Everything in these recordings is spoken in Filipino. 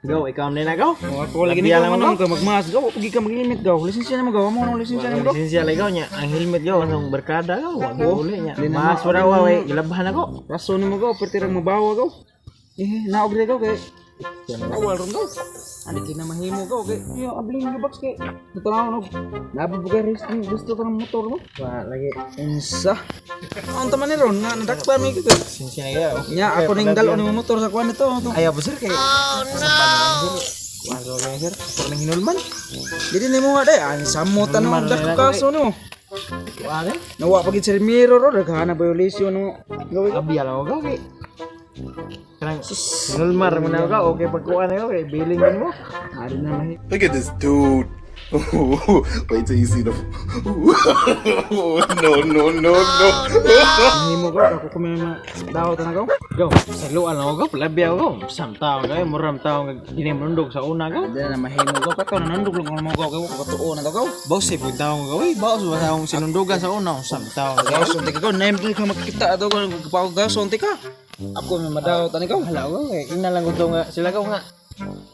Go, ikaw na gaw. Ako lagi ni Biya lang ka mo, magmas gaw, pagi ka mag-limit gaw. Lisensya na magaw mo, lisensya na gaw. Lisensya ligaw niya. Ang helmet gaw anong barkada gaw. Wag uli niya. Di na Mas wala way ilabahan ako. Raso ni mo gaw, pertirang mabawa gaw. Naog na gaw kay. Awal ron gaw. Ani kinamahimo gaw kay. Yo abling nga box kay. Tutanaw no. Labi po kay gusto ka ng motor mo. Wa lagi. Unsa? Ang taman ni ron nga nadakpan mi kay. Lisensya gaw. Nya ako ning dalo ni motor sa kuan nito. Ayaw po sir kay. Wala ka sir. Ako ning hinulman. Dili nimo nga day ang samutan mo dako kaso no. Wa Nawa pagid sa mirror ro daghana violation no. Gawin ka. Abiya lang gaw kay. Karang nulmar mo na gaw. Okay pagkuan gaw kay billing mo. Ari na mahi. Look at this dude. Wait till you see the. No. Himo gaw ako kumain na daw ta na gaw. Gaw, saluan lang gaw. Labi ako gaw. Samtaw gaw. Muram taw ginimundog sa una gaw. Dili na mahimo gaw kato nanandog lang mo gaw kay ko katuo na gaw. Boss, eh, punta akong gawin. Boss, basta akong sinundugan sa una. Samtaw Gaw sonti ka gaw name ka makita ato ko pag gaw sonti ka. Ako may madaw ta ni gaw. Hala ko eh. Ina lang ko nga. Sila ko nga.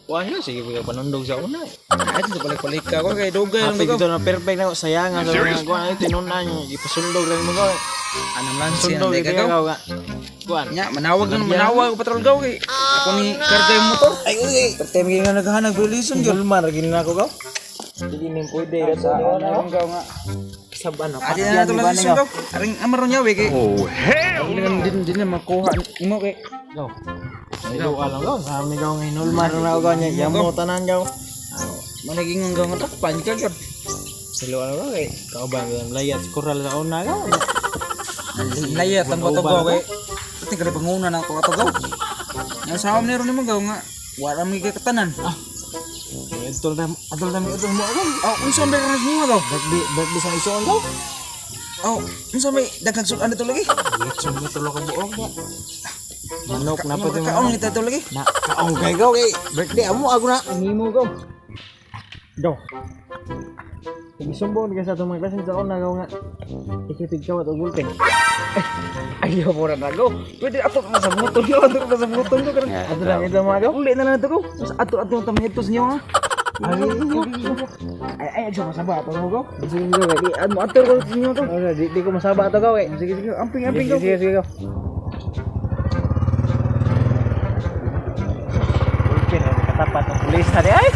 Wah yun, sige ko panundog sa una. Ay dito balik-balik ka ko kay dugay lang Happy gaw. dito na perfect na ko. Sayangan sa mga kuhan. Ay, tinunan nyo. Ipasundog lang mo ko. Anam lang siya Sundog ka ito gaw. gaw nga. Kuhan. Nya manawag na manawag patrol gaw kay. Ako ni karga yung motor. Ay uy. Pertemi nga naghahanap violation gyud. Gulmar, gini na ako gaw. Sige nin pwede. Sa ano gaw nga. Saban na. Adi na to lang sa gaw. Aring amaron niya we kay. Oh hell. Din na makuha imo kay. Gaw. Ay, gaw alam gaw. Kami gaw ngayon. Ulmar na ako gaw niya. Yamo tanan gaw. Managing gaw nga takpan ka gyud. Silo alam gaw eh. Kauban ko yung layat. Kural sa una gaw. Layat ang bato gaw kay. Pati kada panguna na ko ato gaw. Yang sawam ni ron nimo gaw nga. Wala mi kay katanan. Atol na mo gaw. Oh, unsa ba ka mo gaw? Birthday sa ison gaw. Oh, unsa may daghang sudan dito lagi? Lechon mo tulo ka buok na. Manok na pa din Kaon kita dito lagi. na kaong kay gaw eh. Birthday amo ako na. Himo gaw. Gaw. Igisumbong ka sa itong mga klasin sa una gaw nga. Ikitig ka at ugulting. Ayaw mo na gaw. Pwede ato ka sa motor no, ato ka sa motor no karon. Ato lang ito mga gaw. Uli na lang ito gaw. Ato tamitos niyo ha. Ay, ayo masaba ato mo gaw. Sige gaw eh. Di ano ato ko niyo to. Di ko masaba ito gaw eh. Sige, amping gaw. Sige gaw. Okay, katapat ng pulis na di ay.